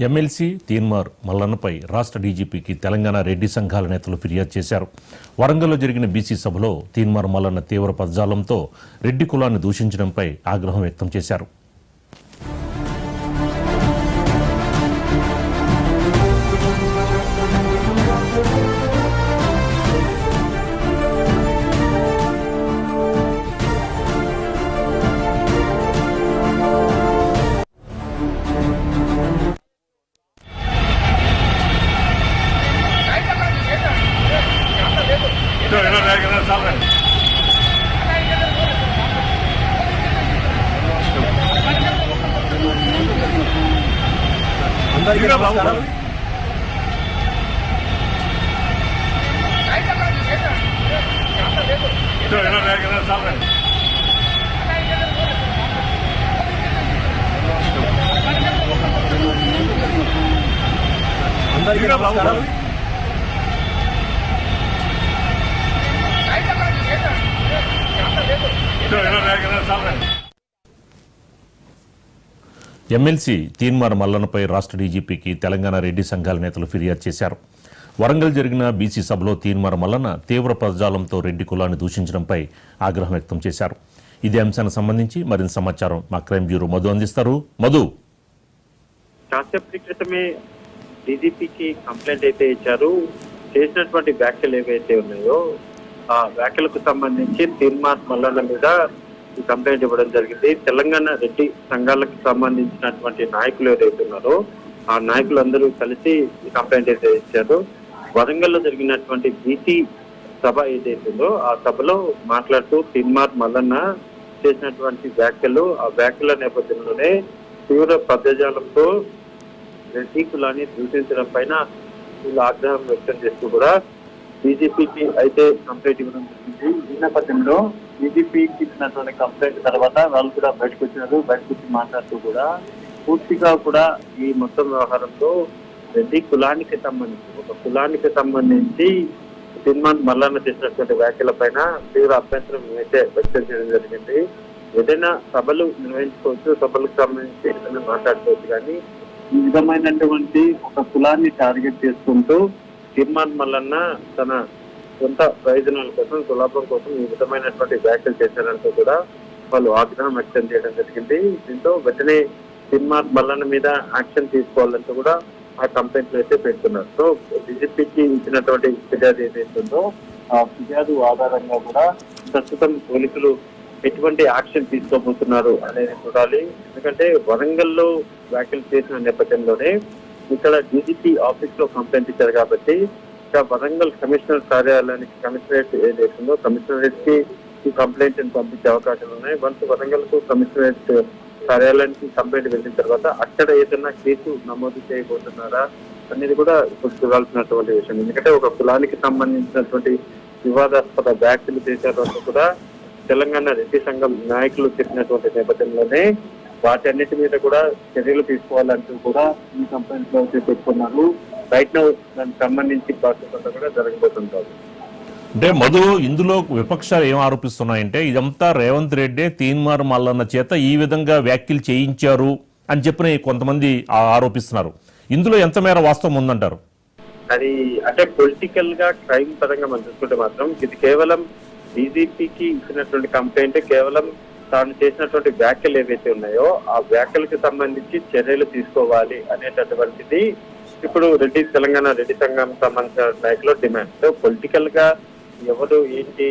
MLC Teenmar మల్లన్నపై రాష్ట్ర డీజీపీకి తెలంగాణ రెడ్డి సంఘాల నేతలు ఫిర్యాదు చేశారు. వరంగల్లో జరిగిన బీసీ సభలో తీన్మార్ మల్లన్న తీవ్ర పదజాలంతో రెడ్డి కులాన్ని దూషించడంపై ఆగ్రహం వ్యక్తం చేశారు. ఎమ్మెల్సీ తీన్మార్ మల్లన్నపై రాష్ట్ర డీజీపీకి తెలంగాణ రెడ్డి సంఘాల నేతలు ఫిర్యాదు చేశారు. వరంగల్ జరిగిన బీసీ సభలో తీన్మార్ మల్లన్న తీవ్ర పదజాలంతో రెడ్డి కులాన్ని దూషించడంపై ఆగ్రహం వ్యక్తం చేశారు. ఇదే అంశానికి సంబంధించి మరింత సమాచారం మా క్రైమ్ బ్యూరో మధు అందిస్తారు. మధు, కాసేపటి క్రితమే డీజీపీకి కంప్లైంట్ అయితే ఇచ్చారు. చేసినటువంటి వ్యాఖ్యలు ఏవైతే ఉన్నాయో ఆ వ్యాఖ్యలకు సంబంధించి తీన్మార్ మల్లన్న మీద ఈ కంప్లైంట్ ఇవ్వడం జరిగింది. తెలంగాణ రెడ్డి సంఘాలకు సంబంధించినటువంటి నాయకులు ఏదైతే ఉన్నారో ఆ నాయకులందరూ కలిసి ఈ కంప్లైంట్ అయితే ఇచ్చారు. వరంగల్లో జరిగినటువంటి బీసీ సభ ఏదైతుందో ఆ సభలో మాట్లాడుతూ తీన్మార్ మల్లన్న చేసినటువంటి వ్యాఖ్యలు, ఆ వ్యాఖ్యల నేపథ్యంలోనే తీవ్ర పదజాలంతో రెడ్డి కులాన్ని దూషించడం పైన వీళ్ళు ఆగ్రహం వ్యక్తం చేస్తూ కూడా బీజేపీకి అయితే కంప్లైంట్ ఇవ్వడం జరిగింది. ఈ నేపథ్యంలో బీజేపీకి ఇచ్చినటువంటి కంప్లైంట్ తర్వాత వాళ్ళు కూడా బయటకు వచ్చినారు. బయటకు వచ్చి మాట్లాడుతూ కూడా పూర్తిగా కూడా ఈ మొత్తం వ్యవహారంలో రెడ్డి కులానికి సంబంధించి ఒక కులానికి సంబంధించి తీన్మార్ మల్లన్న చేసినటువంటి వ్యాఖ్యల పైన తీవ్ర అభ్యంతరం అయితే వ్యక్తం చేయడం జరిగింది. ఏదైనా సభలు నిర్వహించుకోవచ్చు, సభలకు సంబంధించి ఏదైనా మాట్లాడుకోవచ్చు, కానీ ఈ విధమైనటువంటి ఒక కులాన్ని టార్గెట్ చేసుకుంటూ తీన్మార్ మల్లన్న తన సొంత ప్రయోజనాల కోసం, సులభం కోసం ఈ విధమైనటువంటి వ్యాఖ్యలు చేశారంటూ కూడా వాళ్ళు ఆగ్రహం వ్యక్తం చేయడం జరిగింది. దీంతో వెంటనే తీన్మార్ మల్లన్న మీద యాక్షన్ తీసుకోవాలంటూ కూడా ఆ కంప్లైంట్లు అయితే పెడుతున్నారు. సో బీజేపీకి ఇచ్చినటువంటి ఫిర్యాదు ఏదైతుందో ఆ ఫిర్యాదు ఆధారంగా కూడా ప్రస్తుతం పోలీసులు ఎటువంటి యాక్షన్ తీసుకోబోతున్నారు అనేది చూడాలి. ఎందుకంటే వరంగల్లో వ్యాఖ్యలు చేసిన నేపథ్యంలోనే ఇక్కడ డీజీపీ ఆఫీస్ లో కంప్లైంట్ ఇచ్చారు కాబట్టి ఇక వరంగల్ కమిషనర్ కార్యాలయానికి, కమిషనరేట్ ఏదైతుందో కమిషనరేట్ కి ఈ కంప్లైంట్ పంపించే అవకాశాలు ఉన్నాయి. వన్స్ వరంగల్ కు కమిషనరేట్ కార్యాలయానికి కంప్లైంట్ వెళ్ళిన తర్వాత అక్కడ ఏదైనా కేసు నమోదు చేయబోతున్నారా అనేది కూడా ఇప్పుడు చూడాల్సినటువంటి విషయం. ఎందుకంటే ఒక కులానికి సంబంధించినటువంటి వివాదాస్పద వ్యాఖ్యలు చేశారు కూడా తెలంగాణ రెడ్డి సంఘం నాయకులు చెప్పినటువంటి నేపథ్యంలోనే వాటన్నిటి మీద కూడా చర్యలు తీసుకోవాలంటూ కూడా ఈ కంప్లైంట్ లో పెట్టుకున్నారు. రైట్ నౌ దానికి సంబంధించి ప్రాసెస్ అంతా కూడా జరగబోతుంటారు. అంటే మధు, ఇందులో విపక్షాలు ఏం ఆరోపిస్తున్నాయంటే ఇదంతా రేవంత్ రెడ్డి తీన్మార్ మల్లన్న చేత ఈ విధంగా వ్యాఖ్యలు చేయించారు అని చెప్పిన కొంతమంది ఆరోపిస్తున్నారు. ఇందులో ఎంత మేర వాస్తవం ఉందంటారు? అది అంటే పొలిటికల్ గా క్రైమ్ పరంగా మనం చూసుకుంటే మాత్రం ఇది కేవలం బీజేపీకి ఇచ్చినటువంటి కంప్లైంట్ కేవలం తాను చేసినటువంటి వ్యాఖ్యలు ఏవైతే ఉన్నాయో ఆ వ్యాఖ్యలకు సంబంధించి చర్యలు తీసుకోవాలి అనేటటువంటిది ఇప్పుడు తెలంగాణ రెడ్డి సంఘం సంబంధించిన నాయకుల డిమాండ్. సో పొలిటికల్ గా ఎవరు ఏంటి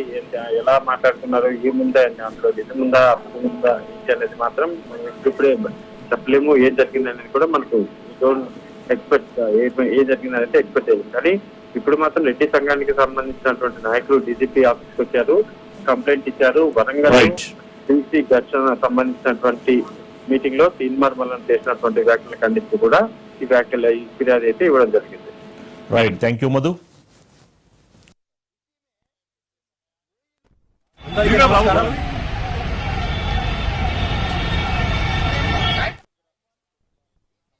ఎలా మాట్లాడుతున్నారు, ఏముందా అందులో నిజముందా అప్పుడుందా ఏంటి అనేది మాత్రం ఇప్పుడే చెప్పలేము. ఏం జరిగింది అనేది కూడా మనకు ఎక్స్పెక్ట్ ఏ జరిగిందనేది ఎక్స్పెక్ట్ చేయాలి. కానీ ఇప్పుడు మాత్రం రెడ్డి సంఘానికి సంబంధించినటువంటి నాయకులు డీజీపీ ఆఫీస్కి వచ్చారు, కంప్లైంట్ ఇచ్చారు. వరంగల్ బీసీ ఘర్షణ సంబంధించినటువంటి మీటింగ్ లో తీన్మార్ మల్లన్న చేసినటువంటి వ్యాఖ్యలు ఖండిస్తూ కూడా ఈ ఫిర్యాదు అయితే ఇవ్వడం జరిగింది. Right, thank you Madhu. అందరికీ నమస్కారం.